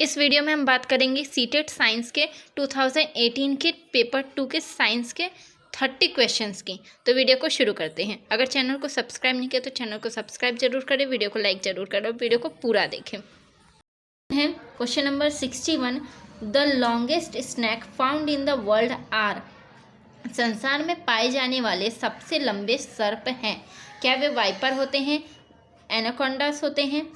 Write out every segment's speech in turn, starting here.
इस वीडियो में हम बात करेंगे सीटेट साइंस के 2018 के पेपर 2 के साइंस के 30 क्वेश्चंस की। तो वीडियो को शुरू करते हैं। अगर चैनल को सब्सक्राइब नहीं किया तो चैनल को सब्सक्राइब जरूर करें, वीडियो को लाइक जरूर करें और वीडियो को पूरा देखें। Question number 61, the longest snake found in the world are. संसार में पाए जाने वाले सबसे लंबे सर्प हैं। क्या वे वाइपर होते हैं, एनाकोंडास होते हैं,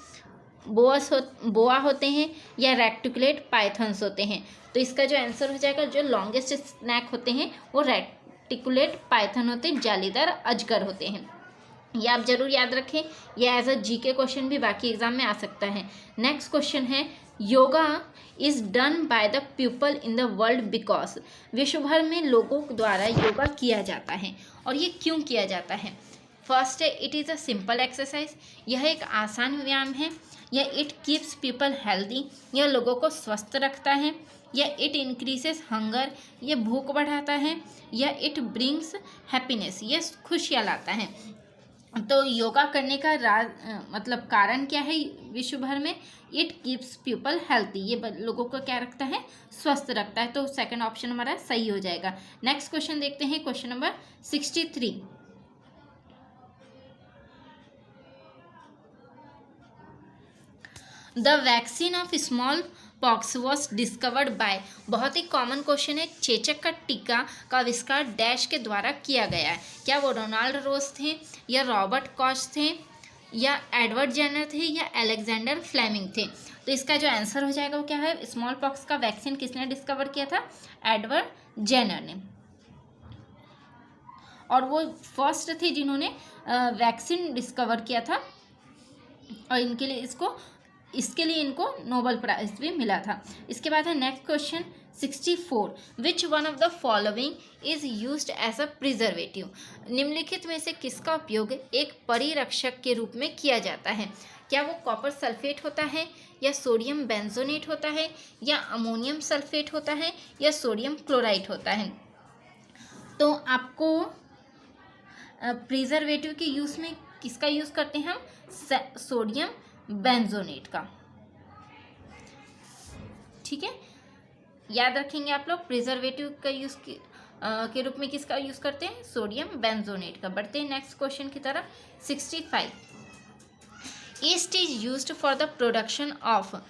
बोआ होते हैं या रेक्टिकुलेट पाइथन्स होते हैं? तो इसका जो आंसर हो जाएगा, जो लॉन्गेस्ट स्नैक होते हैं वो रेक्टिकुलेट पाइथन होते हैं, जालीदार अजगर होते हैं। ये आप जरूर याद रखें, यह एज अ जीके क्वेश्चन भी बाकी एग्जाम में आ सकता है। नेक्स्ट क्वेश्चन है, yoga is done by the people in the world because. विश्व भर में लोगों द्वारा योगा किया जाता है और ये क्यों किया जाता है? फर्स्ट है, it is a simple exercise, यह एक आसान व्यायाम है। या इट कीप्स पीपल हेल्दी, यह लोगों को स्वस्थ रखता है। या इट इंक्रीजेस हंगर, ये भूख बढ़ाता है। या इट ब्रिंग्स हैप्पीनेस, ये खुशियाँ लाता है। तो योगा करने का मतलब कारण क्या है विश्व भर में? इट कीप्स पीपल हेल्थी, ये लोगों को क्या रखता है? स्वस्थ रखता है। तो सेकंड ऑप्शन हमारा सही हो जाएगा। नेक्स्ट क्वेश्चन देखते हैं, question number 63। The vaccine of small pox was discovered by. बहुत ही कॉमन क्वेश्चन है, चेचक का टीका का आविष्कार डैश के द्वारा किया गया है। क्या वो रोनाल्ड रोज थे, या रॉबर्ट कॉच थे, या एडवर्ड जेनर थे, या अलेक्जेंडर फ्लेमिंग थे? तो इसका जो आंसर हो जाएगा वो क्या है? स्मॉल पॉक्स का वैक्सीन किसने डिस्कवर किया था? एडवर्ड जेनर ने। और वो फर्स्ट थे जिन्होंने वैक्सीन डिस्कवर किया था और इसके लिए इनको नोबेल प्राइज भी मिला था। इसके बाद है next question 64, which one of the following is used as a preservative. निम्नलिखित में से किसका उपयोग एक परिरक्षक के रूप में किया जाता है? क्या वो कॉपर सल्फेट होता है, या सोडियम बेंजोनेट होता है, या अमोनियम सल्फेट होता है, या सोडियम क्लोराइड होता है? तो आपको प्रिजर्वेटिव के यूज़ में किसका यूज़ करते हैं हम? सोडियम बेंजोनेट का। ठीक है, याद रखेंगे आप लोग, प्रिजर्वेटिव का यूज़ के रूप में किसका यूज़ करते हैं? सोडियम बेंजोनेट का। बढ़ते हैं नेक्स्ट क्वेश्चन की तरफ। 65, east is used for the production of.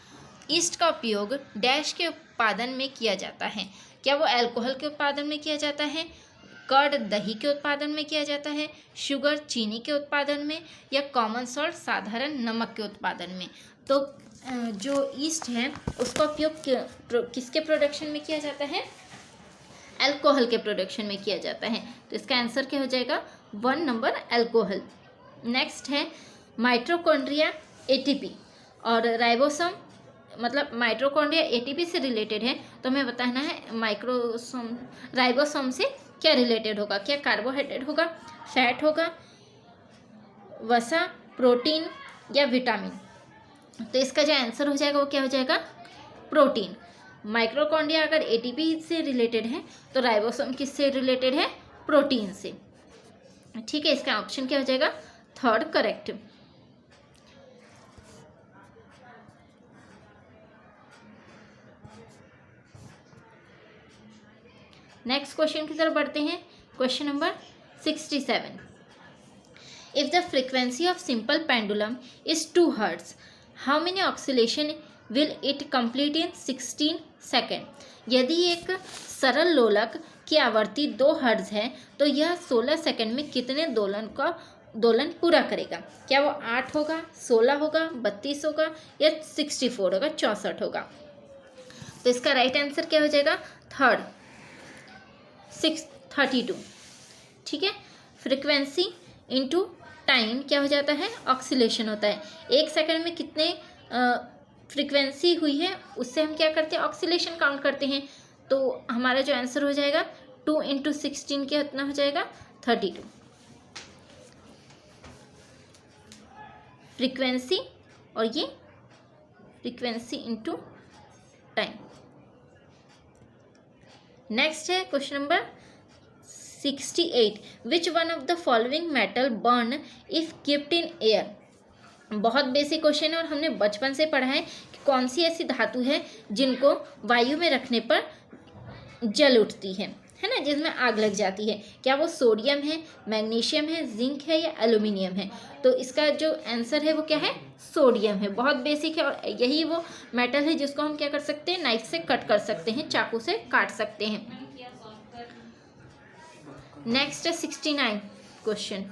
East का उपयोग डैश के उत्पादन में किया जाता है। क्या वो अल्कोहल के उत्पादन में किया जाता है, कर्ड दही के उत्पादन में किया जाता है, शुगर चीनी के उत्पादन में, या कॉमन सॉल्ट साधारण नमक के उत्पादन में? तो जो ईस्ट है उसका उपयोग किसके प्रोडक्शन में किया जाता है? अल्कोहल के प्रोडक्शन में किया जाता है। तो इसका आंसर क्या हो जाएगा? 1 नंबर, अल्कोहल। नेक्स्ट है माइटोकॉन्ड्रिया एटीपी और राइबोसोम, मतलब माइटोकॉन्ड्रिया एटीपी से रिलेटेड है तो हमें बताना है राइबोसोम से क्या रिलेटेड होगा। क्या कार्बोहाइड्रेट होगा, फैट होगा, वसा, प्रोटीन, या विटामिन? तो इसका जो आंसर हो जाएगा वो क्या हो जाएगा? प्रोटीन। माइटोकॉन्ड्रिया अगर एटीपी से रिलेटेड है तो राइबोसोम किससे रिलेटेड है? प्रोटीन से। ठीक है, इसका ऑप्शन क्या हो जाएगा? Third correct. नेक्स्ट क्वेश्चन की तरफ बढ़ते हैं, question number 67, if the frequency of simple pendulum is 2 hertz, how many oscillation will it complete in 16 second. यदि एक सरल लोलक की आवृत्ति 2 हर्ट्ज है तो यह 16 सेकेंड में कितने दोलन पूरा करेगा? क्या वो 8 होगा, 16 होगा, 32 होगा, या 64 होगा, 64 होगा? तो इसका राइट आंसर क्या हो जाएगा? थर्ड, 32। ठीक है, फ्रीक्वेंसी इनटू टाइम क्या हो जाता है? ऑक्सीलेशन होता है। 1 सेकंड में कितने फ्रीक्वेंसी हुई है उससे हम क्या करते हैं? ऑक्सीलेशन काउंट करते हैं। तो हमारा जो आंसर हो जाएगा 2 × 16 कितना हो जाएगा? 32। फ्रीक्वेंसी और ये फ्रीक्वेंसी इनटू टाइम। नेक्स्ट है question number 68, which one of the following metal burn if keeped in air. बहुत बेसिक क्वेश्चन है और हमने बचपन से पढ़ा है कि कौन सी ऐसी धातु है जिनको वायु में रखने पर जल उठती है ना, जिसमें आग लग जाती है। क्या वो सोडियम है, मैग्नीशियम है, जिंक है या एल्यूमिनियम है? तो इसका जो आंसर है वो क्या है? सोडियम है। बहुत बेसिक है और यही वो मेटल है जिसको हम क्या कर सकते हैं? नाइफ से कट कर सकते हैं, चाकू से काट सकते हैं। नेक्स्ट है 69 question.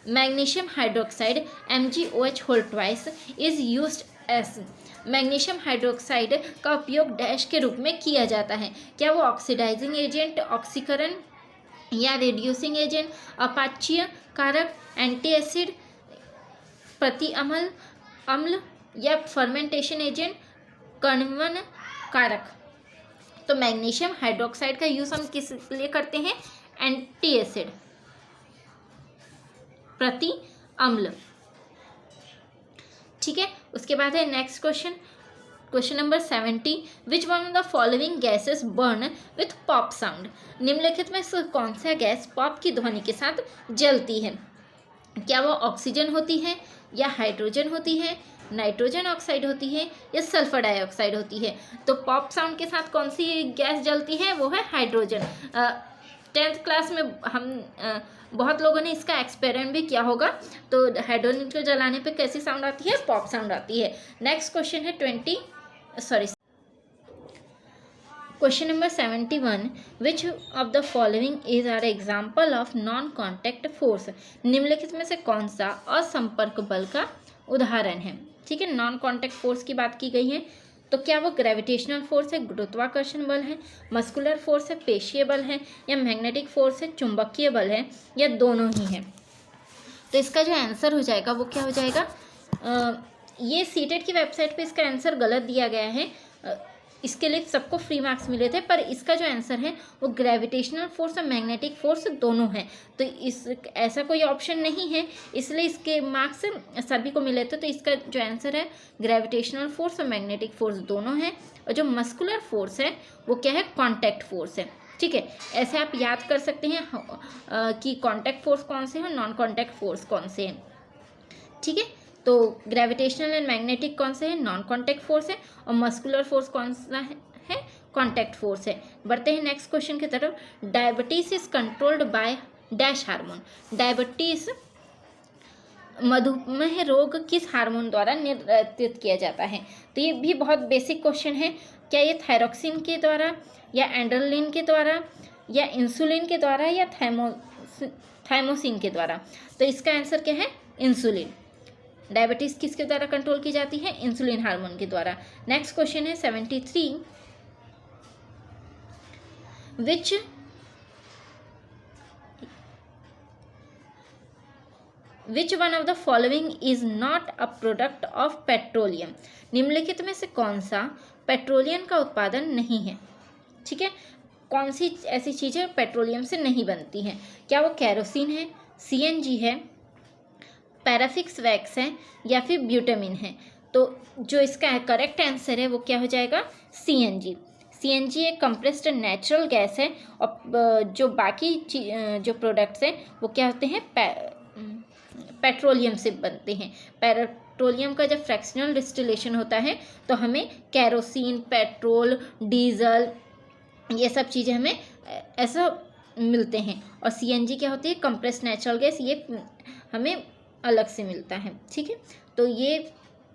Magnesium hydroxide MgOH whole twice is used as. Magnesium hydroxide का उपयोग डैश के रूप में किया जाता है। क्या वो ऑक्सीडाइजिंग एजेंट, ऑक्सीकरण या रिड्यूसिंग एजेंट, अपाच्यीय कारक, एंटी एसिड, अम्ल या फर्मेंटेशन एजेंट, कणवन कारक? तो मैग्नीशियम हाइड्रोक्साइड का यूज हम किस लिए करते हैं? एंटी एसिड, प्रति अम्ल। ठीक है, उसके बाद है next question number 70। Which one of the following gases burn with pop sound? निम्नलिखित में से कौन सा गैस पॉप की ध्वनि के साथ जलती है? क्या वो ऑक्सीजन होती है या हाइड्रोजन होती है, नाइट्रोजन ऑक्साइड होती है या सल्फर डाइऑक्साइड होती है? तो पॉप साउंड के साथ कौन सी गैस जलती है? वो है हाइड्रोजन। 10th क्लास में हम बहुत लोगों ने इसका एक्सपेरिमेंट भी किया होगा। तो हाइड्रोजन को जलाने पे कैसी साउंड आती है? पॉप साउंड आती है। नेक्स्ट क्वेश्चन है question number 71। Which of the following is are example of non contact force? निम्नलिखित में से कौन सा असंपर्क बल का उदाहरण है? ठीक है, नॉन कॉन्टैक्ट फोर्स की बात की गई है। तो क्या वो ग्रेविटेशनल फोर्स है, गुरुत्वाकर्षण बल है, मस्कुलर फोर्स है, पेशीय बल है या मैग्नेटिक फोर्स है, चुंबकीय बल है या दोनों ही हैं? तो इसका जो आंसर हो जाएगा वो क्या हो जाएगा? ये सीटेट की वेबसाइट पे इसका आंसर गलत दिया गया है। इसके लिए सबको फ्री मार्क्स मिले थे, पर इसका जो आंसर है वो ग्रेविटेशनल फोर्स और मैग्नेटिक फोर्स दोनों है। तो इस ऐसा कोई ऑप्शन नहीं है, इसलिए इसके मार्क्स सभी को मिले थे। तो इसका जो आंसर है ग्रेविटेशनल फोर्स और मैग्नेटिक फोर्स दोनों है। और जो मस्कुलर फोर्स है वो क्या है? कॉन्टैक्ट फोर्स है। ठीक है, ऐसे आप याद कर सकते हैं कि कॉन्टैक्ट फोर्स कौन से हैं, नॉन कॉन्टैक्ट फोर्स कौन से हैं। ठीक है, तो ग्रेविटेशनल एंड मैग्नेटिक कौन से हैं? नॉन कॉन्टैक्ट फोर्स है। और मस्कुलर फोर्स कौन सा है? कॉन्टैक्ट फोर्स है। बढ़ते हैं नेक्स्ट क्वेश्चन की तरफ। Diabetes is controlled by dash hormone. Diabetes, मधुमेह रोग किस हार्मोन द्वारा नियंत्रित किया जाता है? तो ये भी बहुत बेसिक क्वेश्चन है। क्या ये थायरोक्सिन के द्वारा या एंड्रेलिन के द्वारा या इंसुलिन के द्वारा या थाइमोसिन के द्वारा? तो इसका आंसर क्या है? इंसुलिन। डायबिटीज़ किसके द्वारा कंट्रोल की जाती है? इंसुलिन हार्मोन के द्वारा। नेक्स्ट क्वेश्चन है 73। विच one of the following is not a product of petroleum? निम्नलिखित में से कौन सा पेट्रोलियम का उत्पादन नहीं है? ठीक है, कौन सी ऐसी चीज़ें पेट्रोलियम से नहीं बनती हैं? क्या वो केरोसिन है, CNG है, पैराफिक्स वैक्स है या फिर ब्यूटामिन है? तो जो इसका करेक्ट आंसर है वो क्या हो जाएगा? CNG। CNG एक कंप्रेस्ड नेचुरल गैस है। और जो बाकी जो प्रोडक्ट्स हैं वो क्या होते हैं? पेट्रोलियम से बनते हैं। पेट्रोलियम का जब फ्रैक्शनल डिस्टिलेशन होता है तो हमें केरोसिन, पेट्रोल, डीजल, ये सब चीज़ें हमें ऐसा मिलते हैं। और CNG क्या होती है? कंप्रेस्ड नेचुरल गैस, ये हमें अलग से मिलता है। ठीक है, तो ये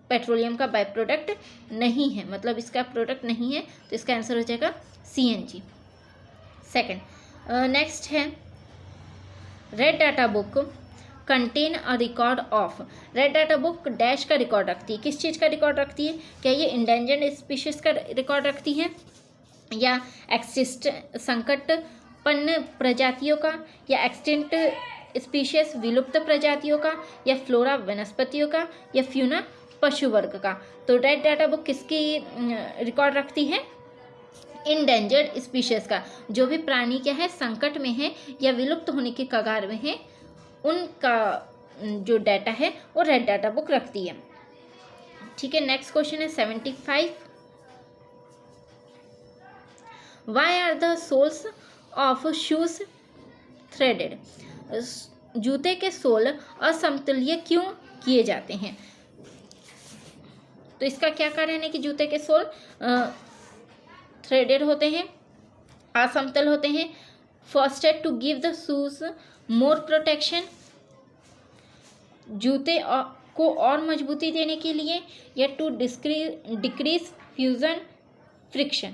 पेट्रोलियम का बाय प्रोडक्ट नहीं है, मतलब इसका प्रोडक्ट नहीं है। तो इसका आंसर हो जाएगा CNG। सेकंड, नेक्स्ट है red data book contain a record of. Red data book dash का रिकॉर्ड रखती है। किस चीज़ का रिकॉर्ड रखती है? क्या ये इंडेंजर्ड स्पीशीज का रिकॉर्ड रखती है या संकटपन्न प्रजातियों का या एक्सटिंक्ट स्पीशीज विलुप्त प्रजातियों का या फ्लोरा वनस्पतियों का या फ्यूना पशु वर्ग का? तो रेड डाटा बुक किसकी रिकॉर्ड रखती है? इंडेंजर्ड स्पीशीज का। जो भी प्राणी क्या है? संकट में है या विलुप्त होने के कगार में है, उनका जो डाटा है वो रेड डाटा बुक रखती है। ठीक है, नेक्स्ट क्वेश्चन है 75। Why are the soles of shoes threaded? जूते के सोल असमतुल्य क्यों किए जाते हैं। तो इसका क्या कारण है कि जूते के सोल थ्रेडेड होते हैं, असमतल होते हैं। फर्स्ट है to give the shoes more protection, जूते को और मजबूती देने के लिए, या टू डिक्रीज फ्यूजन फ्रिक्शन,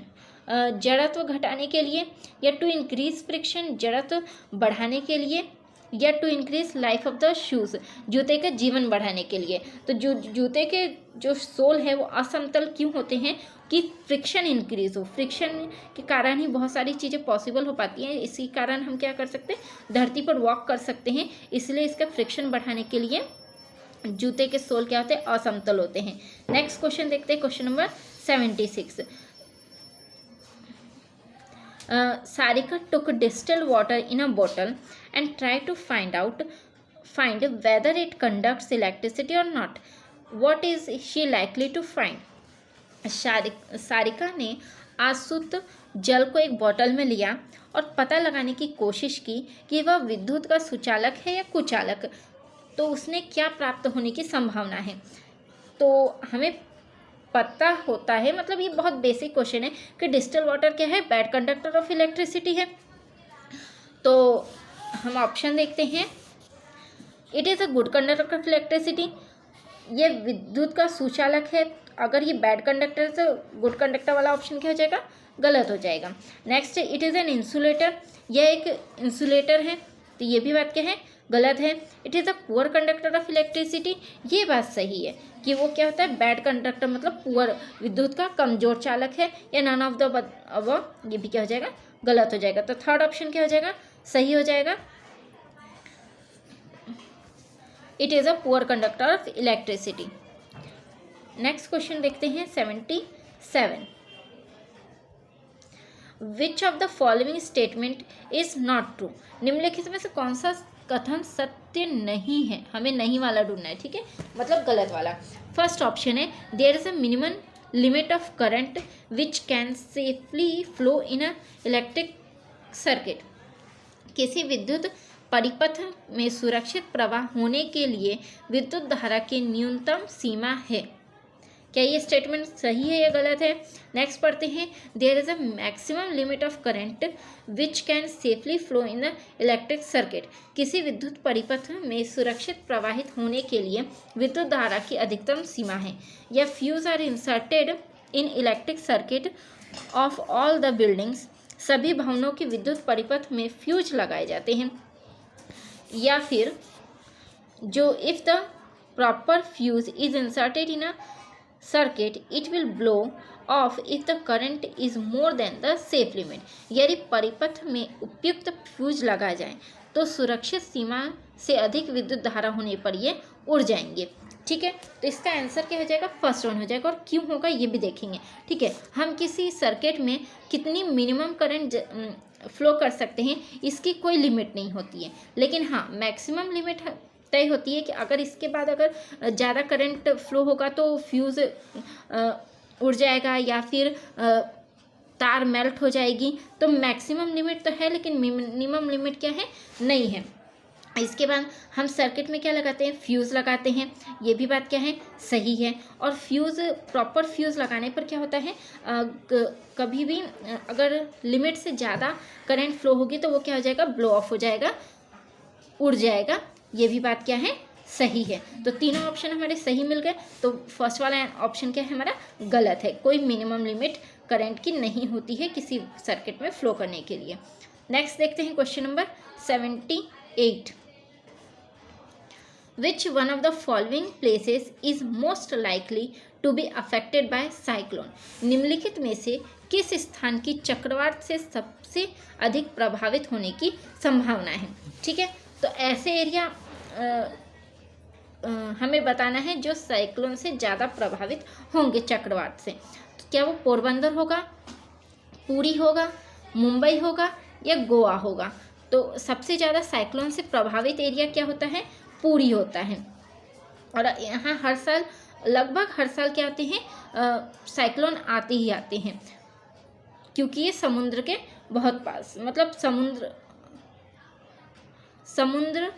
जड़त्व घटाने के लिए, या टू इंक्रीज फ्रिक्शन, जड़त्व बढ़ाने के लिए, या to increase life of the shoes, जूते का जीवन बढ़ाने के लिए। तो जूते के जो सोल है वो असमतल क्यों होते हैं कि फ्रिक्शन इंक्रीज हो, फ्रिक्शन के कारण ही बहुत सारी चीज़ें पॉसिबल हो पाती हैं। इसी कारण हम क्या कर सकते हैं, धरती पर वॉक कर सकते हैं, इसलिए इसका फ्रिक्शन बढ़ाने के लिए जूते के सोल क्या होते हैं, असमतल होते हैं। नेक्स्ट क्वेश्चन देखते हैं, question number 76। Sarika took distilled water in a bottle and tried to find whether it conducts electricity or not. What is she likely to find? Sarika ने आसुत जल को एक बोतल में लिया और पता लगाने की कोशिश की कि वह विद्युत का सुचालक है या कुचालक। तो उसने क्या प्राप्त होने की संभावना है। तो हमें पता होता है, मतलब ये बहुत बेसिक क्वेश्चन है कि डिस्टिल वाटर क्या है, बैड कंडक्टर ऑफ इलेक्ट्रिसिटी है। तो हम ऑप्शन देखते हैं, it is a good conductor of electricity, ये विद्युत का सुचालक है। अगर ये बैड कंडक्टर है तो गुड कंडक्टर वाला ऑप्शन क्या हो जाएगा, गलत हो जाएगा। Next, it is an insulator, यह एक इंसुलेटर है, तो ये भी बात क्या है, गलत है। It is a poor conductor of electricity, ये बात सही है कि वो क्या होता है, बैड कंडक्टर, मतलब पुअर, विद्युत का कमजोर चालक है, या नन ऑफ द अबव, ये भी क्या हो जाएगा, गलत हो जाएगा। तो थर्ड ऑप्शन क्या हो जाएगा, सही हो जाएगा। It is a poor conductor of electricity. Next question देखते हैं 77। विच of the following statement is not true, निम्नलिखित में से कौन सा कथन सत्य नहीं है, हमें नहीं वाला ढूंढना है, ठीक है, मतलब गलत वाला। फर्स्ट ऑप्शन है, there is a minimum limit of current which can safely flow in a electric circuit, किसी विद्युत परिपथ में सुरक्षित प्रवाह होने के लिए विद्युत धारा की न्यूनतम सीमा है। क्या ये स्टेटमेंट सही है या गलत है। नेक्स्ट पढ़ते हैं, there is a maximum limit of current which can safely flow in the electric circuit, किसी विद्युत परिपथ में सुरक्षित प्रवाहित होने के लिए विद्युत धारा की अधिकतम सीमा है। या fuse are inserted in electric circuit of all the buildings, सभी भवनों के विद्युत परिपथ में फ्यूज लगाए जाते हैं। या फिर जो if the proper fuse is inserted in a circuit it will blow of if the current is more than the safe limit, यदि परिपथ में उपयुक्त फ्यूज लगा जाए तो सुरक्षित सीमा से अधिक विद्युत धारा होने पर ये उड़ जाएंगे। ठीक है, तो इसका आंसर क्या हो जाएगा, फर्स्ट वन हो जाएगा। और क्यों होगा ये भी देखेंगे। ठीक है, हम किसी सर्किट में कितनी मिनिमम करंट फ्लो कर सकते हैं इसकी कोई लिमिट नहीं होती है, लेकिन हाँ मैक्सिमम लिमिट तय होती है कि अगर इसके बाद अगर ज़्यादा करंट फ्लो होगा तो फ्यूज़ उड़ जाएगा या फिर तार मेल्ट हो जाएगी। तो मैक्सिमम लिमिट तो है लेकिन मिनिमम लिमिट क्या है, नहीं है। इसके बाद हम सर्किट में क्या लगाते हैं, फ्यूज़ लगाते हैं, ये भी बात क्या है, सही है। और फ्यूज़, प्रॉपर फ्यूज़ लगाने पर क्या होता है, कभी भी अगर लिमिट से ज़्यादा करंट फ्लो होगी तो वो क्या हो जाएगा, ब्लो ऑफ हो जाएगा, उड़ जाएगा। ये भी बात क्या है, सही है। तो तीनों ऑप्शन हमारे सही मिल गए। तो फर्स्ट वाला ऑप्शन क्या है हमारा, गलत है। कोई मिनिमम लिमिट करंट की नहीं होती है किसी सर्किट में फ्लो करने के लिए। नेक्स्ट देखते हैं question number 78। Which one of the following places is most likely to be affected by cyclone? निम्नलिखित में से किस स्थान की चक्रवात से सबसे अधिक प्रभावित होने की संभावना है। ठीक है, तो ऐसे एरिया हमें बताना है जो साइक्लोन से ज़्यादा प्रभावित होंगे चक्रवात से। तो क्या वो पोरबंदर होगा, पुरी होगा, मुंबई होगा या गोवा होगा। तो सबसे ज़्यादा साइक्लोन से प्रभावित एरिया क्या होता है, पुरी होता है। और यहाँ हर साल, लगभग हर साल क्या आते हैं, साइक्लोन आते ही आते हैं, क्योंकि ये समुद्र के बहुत पास, मतलब समुद्र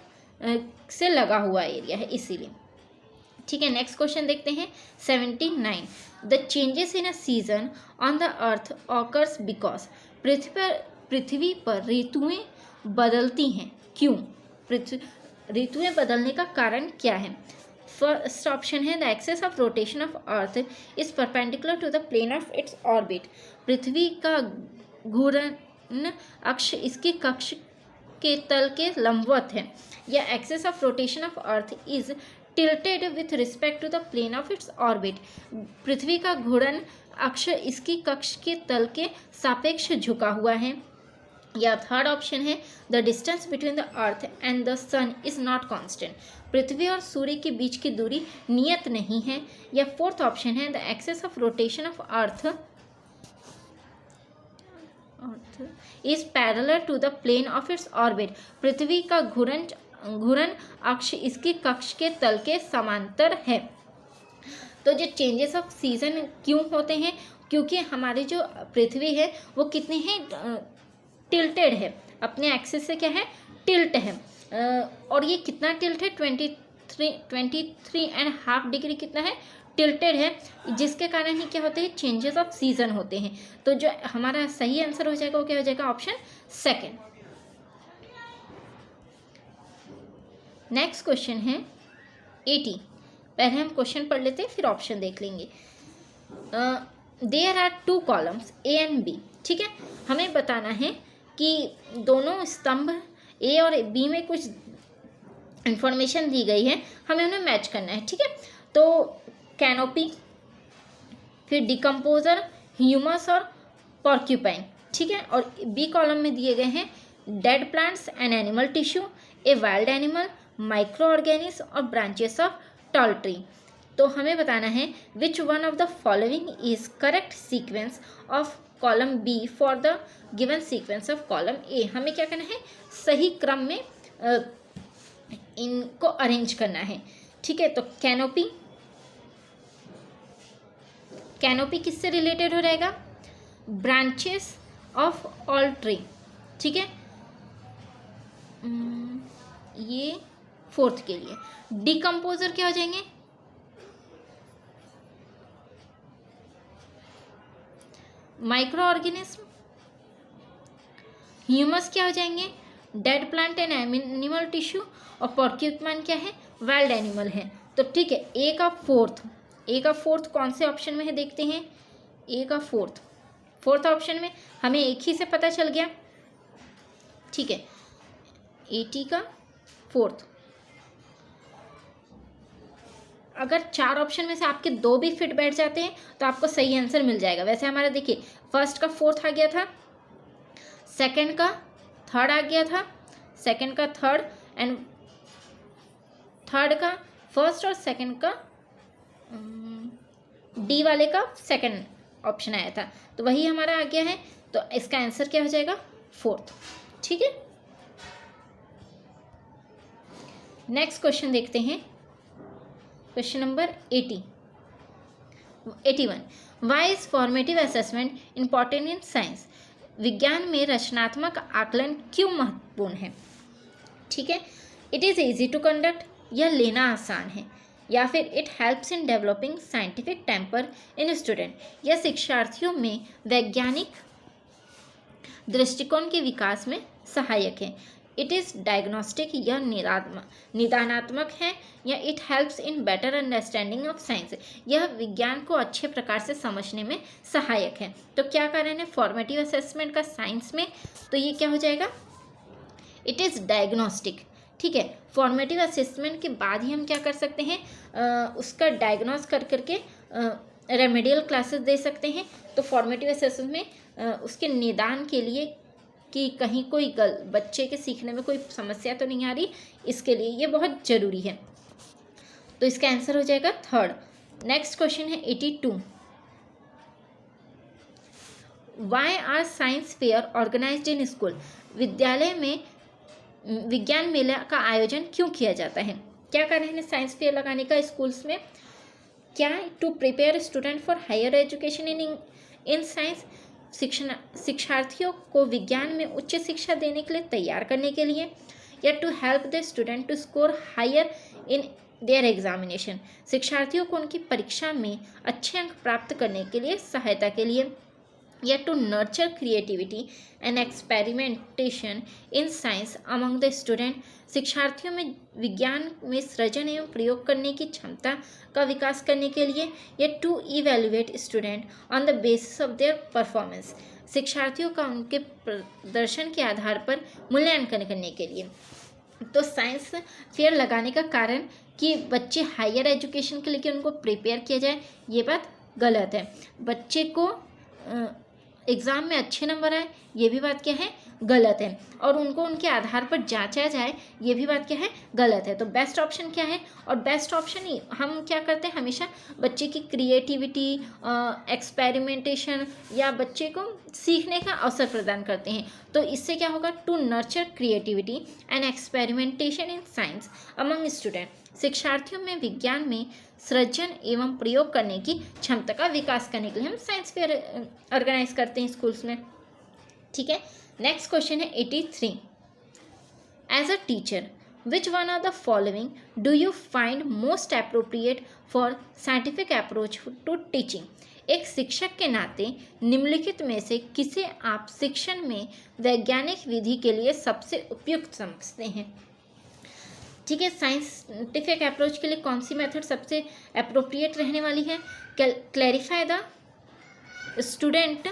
से लगा हुआ एरिया है इसीलिए। ठीक है, नेक्स्ट क्वेश्चन देखते हैं 79। The changes in a season on the earth occurs because पृथ्वी पर ऋतुएं बदलती हैं, क्यों? ऋतुएं बदलने का कारण क्या है? फर्स्ट ऑप्शन है the axis of rotation of earth is perpendicular to the plane of its orbit. पृथ्वी का घूर्णन अक्ष इसके कक्ष के तल के लंबवत है, या axis of rotation of earth is tilted with respect to the plane of its orbit. पृथ्वी का घूर्णन अक्ष इसकी कक्ष के तल के सापेक्ष झुका हुआ है। या थर्ड ऑप्शन है the distance between the earth and the sun is not constant. पृथ्वी और सूर्य के बीच की दूरी नियत नहीं है। या फोर्थ ऑप्शन है the axis of rotation of earth is parallel to the plane of its orbit. पृथ्वी का घूर्णन अक्ष इसकी कक्ष के तल के समांतर है। तो जो चेंजेस ऑफ सीजन क्यों होते हैं? क्योंकि हमारी जो पृथ्वी है वो कितनी है? टिल्टेड है, अपने एक्सिस से क्या है? टिल्ट है। और ये कितना टिल्ट है? 23.5 डिग्री कितना है? टिल्टेड है, जिसके कारण ही क्या होते हैं? चेंजेस ऑफ सीजन होते हैं। तो जो हमारा सही आंसर हो जाएगा वो क्या हो जाएगा? Option second. नेक्स्ट क्वेश्चन है 80। पहले हम क्वेश्चन पढ़ लेते हैं, फिर ऑप्शन देख लेंगे। There are 2 columns A and B. ठीक है, हमें बताना है कि दोनों स्तंभ ए और बी में कुछ इंफॉर्मेशन दी गई है, हमें उन्हें मैच करना है। ठीक है, तो कैनोपी, फिर डिकम्पोजर, ह्यूमस और पॉर्क्यूपाइन। ठीक है, और बी कॉलम में दिए गए हैं dead plants and animal tissue, a wild animal, micro organism और ब्रांचेस ऑफ टॉल ट्री। तो हमें बताना है which one of the following is correct sequence of column B for the given sequence of column A. हमें क्या करना है? सही क्रम में इनको अरेंज करना है। ठीक है, तो कैनोपी किससे रिलेटेड हो रहेगा? Branches of all tree. ठीक है, ये फोर्थ के लिए। डिकम्पोजर क्या हो जाएंगे? Micro organism. ह्यूमस क्या हो जाएंगे? Dead plant and animal tissue. और पॉर्क्यूपाइन क्या है? वाइल्ड एनिमल है। तो ठीक है, ए का फोर्थ कौन से ऑप्शन में है देखते हैं। ए का फोर्थ ऑप्शन में हमें एक ही से पता चल गया। ठीक है, 80 का फोर्थ। अगर 4 ऑप्शन में से आपके 2 भी फिट बैठ जाते हैं तो आपको सही आंसर मिल जाएगा। वैसे हमारा देखिए फर्स्ट का फोर्थ आ गया था, सेकंड का थर्ड आ गया था, सेकंड का थर्ड एंड थर्ड का फर्स्ट और सेकंड का डी वाले का सेकंड ऑप्शन आया था, तो वही हमारा आ गया है। तो इसका आंसर क्या हो जाएगा? फोर्थ। ठीक है, नेक्स्ट क्वेश्चन देखते हैं, question number 81। Why is formative assessment important in science? विज्ञान में रचनात्मक आकलन क्यों महत्वपूर्ण है? ठीक है, it is easy to conduct, यह लेना आसान है, या फिर it helps in developing scientific temper in student, या शिक्षार्थियों में वैज्ञानिक दृष्टिकोण के विकास में सहायक है। इट इज़ डायग्नोस्टिक, यह निदानात्मक है, या it helps in better understanding of science, यह विज्ञान को अच्छे प्रकार से समझने में सहायक है। तो क्या कारण है फॉर्मेटिव असेसमेंट का साइंस में? तो ये क्या हो जाएगा? It is diagnostic. ठीक है, फॉर्मेटिव असेसमेंट के बाद ही हम क्या कर सकते हैं? उसका डायग्नोस कर करके रेमेडियल क्लासेस दे सकते हैं। तो फॉर्मेटिव असेसमेंट में उसके निदान के लिए कि कहीं कोई बच्चे के सीखने में कोई समस्या तो नहीं आ रही, इसके लिए ये बहुत ज़रूरी है। तो इसका आंसर हो जाएगा थर्ड। नेक्स्ट क्वेश्चन है 82। Why are science fair organized in school? विद्यालय में विज्ञान मेला का आयोजन क्यों किया जाता है? क्या कारण है साइंस फेयर लगाने का स्कूल्स में? क्या? To prepare student for higher education in science, शिक्षार्थियों को विज्ञान में उच्च शिक्षा देने के लिए तैयार करने के लिए, या to help the student to score higher in their examination, शिक्षार्थियों को उनकी परीक्षा में अच्छे अंक प्राप्त करने के लिए सहायता के लिए, या to nurture creativity and experimentation in science among the student, शिक्षार्थियों में विज्ञान में सृजन एवं प्रयोग करने की क्षमता का विकास करने के लिए, या to evaluate student on the basis of their performance, शिक्षार्थियों का उनके प्रदर्शन के आधार पर मूल्यांकन करने के लिए। तो साइंस फेयर लगाने का कारण कि बच्चे हायर एजुकेशन के लिए उनको प्रिपेयर किया जाए, ये बात गलत है। बच्चे को एग्ज़ाम में अच्छे नंबर आए, ये भी बात क्या है, गलत है। और उनको उनके आधार पर जांचा जाए, ये भी बात क्या है, गलत है। तो बेस्ट ऑप्शन क्या है, और बेस्ट ऑप्शन ही हम क्या करते हैं, हमेशा बच्चे की क्रिएटिविटी, एक्सपेरिमेंटेशन या बच्चे को सीखने का अवसर प्रदान करते हैं। तो इससे क्या होगा, to nurture creativity and experimentation in science among student, शिक्षार्थियों में विज्ञान में सृजन एवं प्रयोग करने की क्षमता का विकास करने के लिए हम साइंस फेयर ऑर्गेनाइज करते हैं स्कूल्स में। ठीक है, नेक्स्ट क्वेश्चन है 83। As a teacher which one of the following do you find most appropriate for scientific approach to teaching, एक शिक्षक के नाते निम्नलिखित में से किसे आप शिक्षण में वैज्ञानिक विधि के लिए सबसे उपयुक्त समझते हैं। ठीक है, साइंटिफिक अप्रोच के लिए कौन सी मेथड सबसे अप्रोप्रिएट रहने वाली है, clarify the student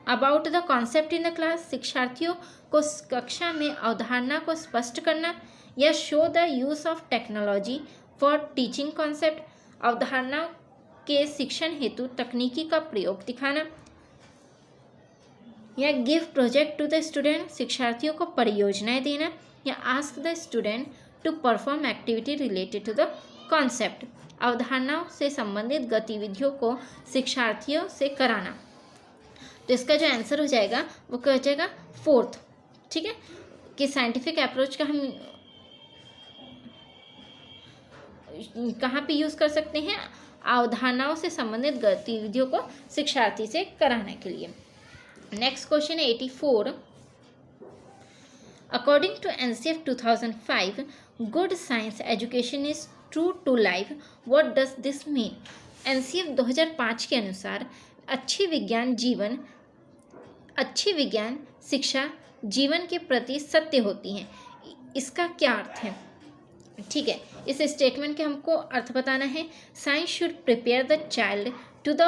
about the concept in the class, शिक्षार्थियों को कक्षा में अवधारणा को स्पष्ट करना, या show the use of technology for teaching concept, अवधारणा के शिक्षण हेतु तकनीकी का प्रयोग दिखाना, या give project to the student, शिक्षार्थियों को परियोजनाएं देना, या ask the student to perform activity related to the concept, अवधारणाओं से संबंधित गतिविधियों को शिक्षार्थियों से कराना। तो इसका जो आंसर हो जाएगा वो क्या हो जाएगा, फोर्थ। ठीक है, कि साइंटिफिक अप्रोच का हम कहाँ पे यूज़ कर सकते हैं, अवधारणाओं से संबंधित गतिविधियों को शिक्षार्थी से कराने के लिए। नेक्स्ट क्वेश्चन है 84। According to NCF 2005, good science education is true to life, what does this mean. NCF 2005 के अनुसार अच्छी विज्ञान शिक्षा जीवन के प्रति सत्य होती है, इसका क्या अर्थ है। ठीक है, इस स्टेटमेंट के हमको अर्थ बताना है। Science should prepare the child to the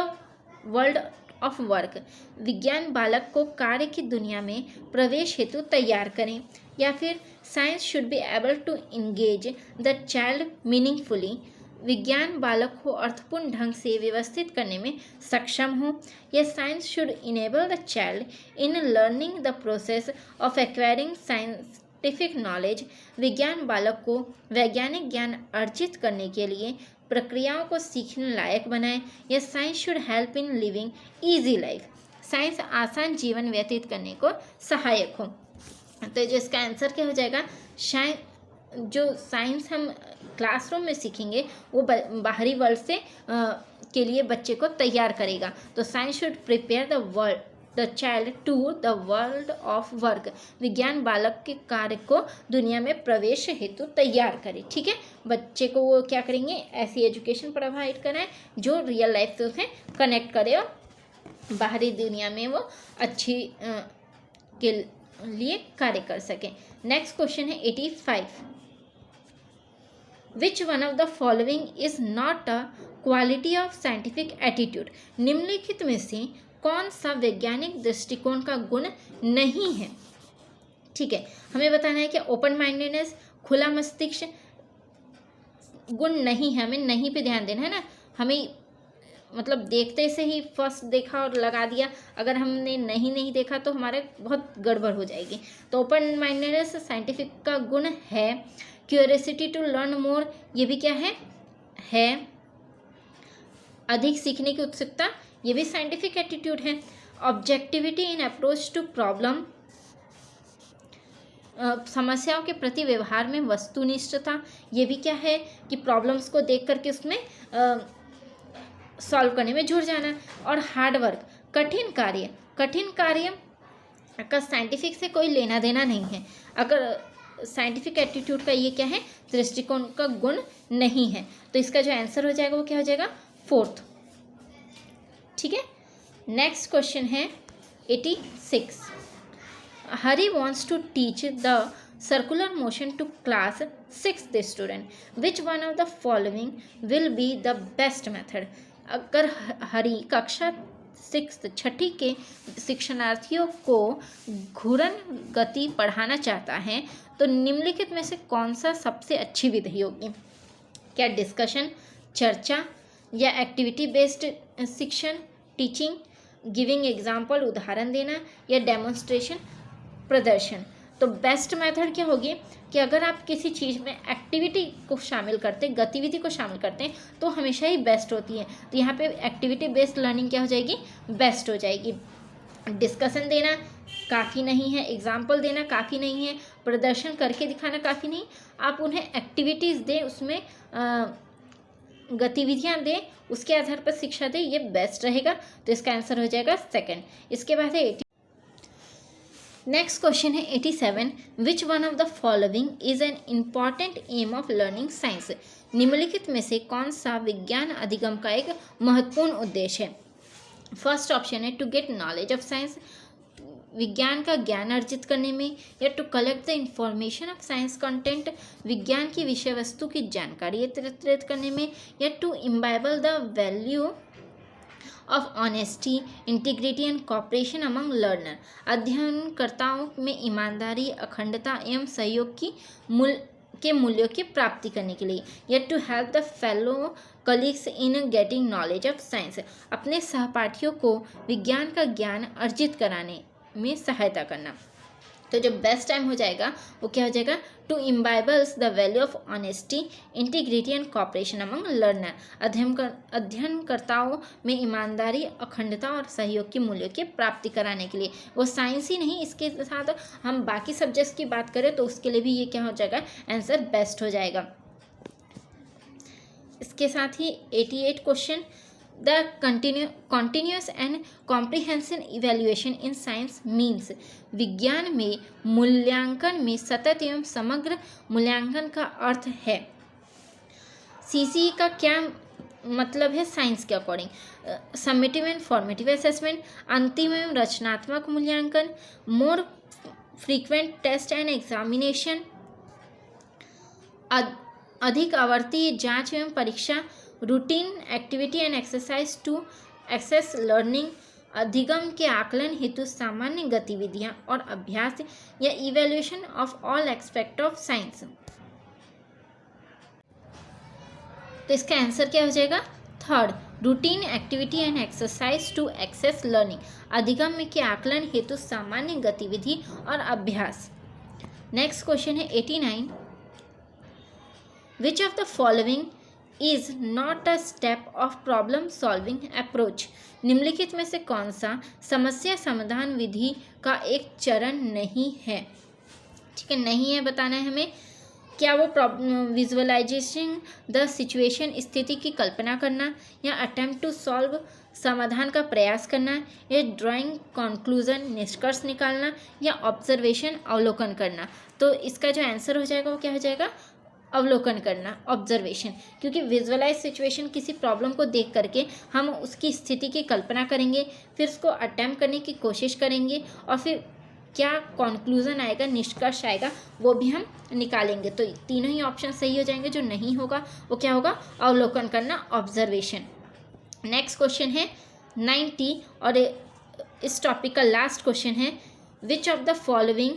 world of work, विज्ञान बालक को कार्य की दुनिया में प्रवेश हेतु तैयार करें, या फिर science should be able to engage the child meaningfully, विज्ञान बालक को अर्थपूर्ण ढंग से व्यवस्थित करने में सक्षम हो, या science should enable the child in learning the process of acquiring scientific knowledge, विज्ञान बालक को वैज्ञानिक ज्ञान अर्जित करने के लिए प्रक्रियाओं को सीखने लायक बनाए, या science should help in living easy life, science आसान जीवन व्यतीत करने को सहायक हो। तो जो इसका आंसर क्या हो जाएगा, शायद जो साइंस हम क्लासरूम में सीखेंगे वो बाहरी वर्ल्ड से के लिए बच्चे को तैयार करेगा। तो science should prepare the child to the world of work, विज्ञान बालक के कार्य को दुनिया में प्रवेश हेतु तैयार करे। ठीक है, बच्चे को वो क्या करेंगे, ऐसी एजुकेशन प्रोवाइड कराएं जो रियल लाइफ से उसे कनेक्ट करे और बाहरी दुनिया में वो अच्छी के लिए कार्य कर सकें। नेक्स्ट क्वेश्चन है 85। विच one of the following is not a quality of scientific attitude, निम्नलिखित में से कौन सा वैज्ञानिक दृष्टिकोण का गुण नहीं है। ठीक है, हमें बताना है कि ओपन माइंडेडनेस, खुला मस्तिष्क गुण नहीं है, हमें नहीं पे ध्यान देना है ना। हमें मतलब देखते से ही फर्स्ट देखा और लगा दिया, अगर हमने नहीं देखा तो हमारे बहुत गड़बड़ हो जाएगी। तो ओपन माइंडेडनेस साइंटिफिक का गुण है। क्यूरियोसिटी टू लर्न मोर, ये भी क्या है अधिक सीखने की उत्सुकता, ये भी साइंटिफिक एटीट्यूड है। Objectivity in approach to problem, समस्याओं के प्रति व्यवहार में वस्तुनिष्ठता, ये भी क्या है कि प्रॉब्लम्स को देख करके उसमें सॉल्व करने में जुड़ जाना। और हार्ड वर्क, कठिन कार्य का साइंटिफिक से कोई लेना देना नहीं है। अगर साइंटिफिक एटीट्यूड का ये क्या है, दृष्टिकोण का गुण नहीं है। तो इसका जो आंसर हो जाएगा वो क्या हो जाएगा, 4th। ठीक है, नेक्स्ट क्वेश्चन है 86। Hari wants to teach the circular motion to class 6th student. Which one of the following will be the best method? अगर हरी कक्षा 6th छठी के शिक्षणार्थियों को घूर्णन गति पढ़ाना चाहता है तो निम्नलिखित में से कौन सा सबसे अच्छी विधि होगी? क्या डिस्कशन, चर्चा, या एक्टिविटी बेस्ड शिक्षण, टीचिंग, गिविंग एग्जाम्पल उदाहरण देना, या डेमोन्स्ट्रेशन प्रदर्शन? तो बेस्ट मेथड क्या होगी कि अगर आप किसी चीज़ में एक्टिविटी को शामिल करते, गतिविधि को शामिल करते हैं तो हमेशा ही बेस्ट होती है। तो यहाँ पे एक्टिविटी बेस्ड लर्निंग क्या हो जाएगी, बेस्ट हो जाएगी। डिस्कशन देना काफ़ी नहीं है, एग्जाम्पल देना काफ़ी नहीं है, प्रदर्शन करके दिखाना काफ़ी नहीं, आप उन्हें एक्टिविटीज़ दें, उसमें गतिविधियाँ दें, उसके आधार पर शिक्षा दें, ये बेस्ट रहेगा। तो इसका आंसर हो जाएगा 2nd। इसके बाद है नेक्स्ट क्वेश्चन है 87। Which one of the following is an important aim of learning science? निम्नलिखित में से कौन सा विज्ञान अधिगम का एक महत्वपूर्ण उद्देश्य है? फर्स्ट ऑप्शन है to get knowledge of science, विज्ञान का ज्ञान अर्जित करने में, या to collect the information of science content, विज्ञान की विषय वस्तु की जानकारी एकत्रित करने में, या to imbibe the value of honesty, integrity and cooperation among learner, अध्ययनकर्ताओं में ईमानदारी, अखंडता एवं सहयोग की मूल्यों की प्राप्ति करने के लिए, या to help the fellow colleagues in getting knowledge of science, अपने सहपाठियों को विज्ञान का ज्ञान अर्जित कराने में सहायता करना। तो जो बेस्ट टाइम हो जाएगा वो क्या हो जाएगा, to imbibes the value of honesty, integrity and cooperation among learner, अध्ययनकर्ताओं में ईमानदारी, अखंडता और सहयोग की मूल्यों की प्राप्ति कराने के लिए। वो साइंस ही नहीं, इसके साथ हम बाकी सब्जेक्ट्स की बात करें तो उसके लिए भी ये क्या हो जाएगा, आंसर बेस्ट हो जाएगा। इसके साथ ही 88 question, the continuous and comprehensive evaluation in science means, विज्ञान में मूल्यांकन में सतत एवं समग्र मूल्यांकन का अर्थ है। CCE का क्या मतलब है साइंस के according? Summative and formative assessment, अंतिम एवं रचनात्मक मूल्यांकन, more frequent test and examination, अधिक आवर्ती जांच एवं परीक्षा, routine activity and exercise to assess learning, अधिगम के आकलन हेतु सामान्य गतिविधियां और अभ्यास, या evaluation of all aspect of science. तो इसका आंसर क्या हो जाएगा, 3rd, routine activity and exercise to assess learning, अधिगम के आकलन हेतु सामान्य गतिविधि और अभ्यास। नेक्स्ट क्वेश्चन है 89। विच of the following is not a step of problem solving approach? निम्नलिखित में से कौन सा समस्या समाधान विधि का एक चरण नहीं है? ठीक है, नहीं है बताना है हमें। क्या वो विजुअलाइजेशन द सिचुएशन, स्थिति की कल्पना करना, या अटेम्प्ट टू सॉल्व समाधान का प्रयास करना, या ड्राइंग कंक्लूजन निष्कर्ष निकालना, या ऑब्जर्वेशन अवलोकन करना? तो इसका जो आंसर हो जाएगा वो क्या हो जाएगा, अवलोकन करना, ऑब्जर्वेशन। क्योंकि विजुअलाइज सिचुएशन, किसी प्रॉब्लम को देख करके हम उसकी स्थिति की कल्पना करेंगे, फिर उसको अटेम्प्ट करने की कोशिश करेंगे, और फिर क्या कंक्लूजन आएगा, निष्कर्ष आएगा, वो भी हम निकालेंगे। तो तीनों ही ऑप्शन सही हो जाएंगे। जो नहीं होगा वो क्या होगा, अवलोकन करना, ऑब्जर्वेशन। नेक्स्ट क्वेश्चन है 90 और इस टॉपिक का लास्ट क्वेश्चन है, विच of the following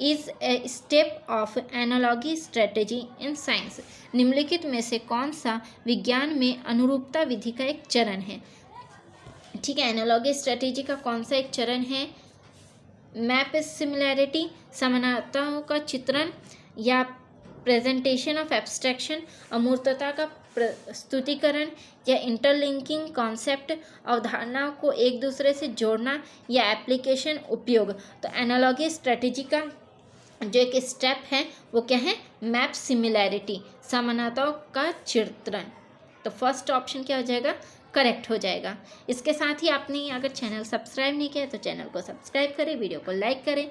is a step of analogy strategy in science? निम्नलिखित में से कौन सा विज्ञान में अनुरूपता विधि का एक चरण है? ठीक है, एनालॉगी स्ट्रेटेजी का कौन सा एक चरण है? मैप सिमिलैरिटी, समानताओं का चित्रण, या प्रेजेंटेशन ऑफ एब्स्ट्रैक्शन, अमूर्तता का प्रस्तुतिकरण, या इंटरलिंकिंग कॉन्सेप्ट, अवधारणाओं को एक दूसरे से जोड़ना, या एप्लीकेशन उपयोग? तो एनालॉगी स्ट्रेटेजी का जो एक स्टेप है वो क्या है, मैप सिमिलैरिटी, समानताओं का चित्रण। तो फर्स्ट ऑप्शन क्या हो जाएगा, करेक्ट हो जाएगा। इसके साथ ही आपने अगर चैनल सब्सक्राइब नहीं किया तो चैनल को सब्सक्राइब करें, वीडियो को लाइक करें।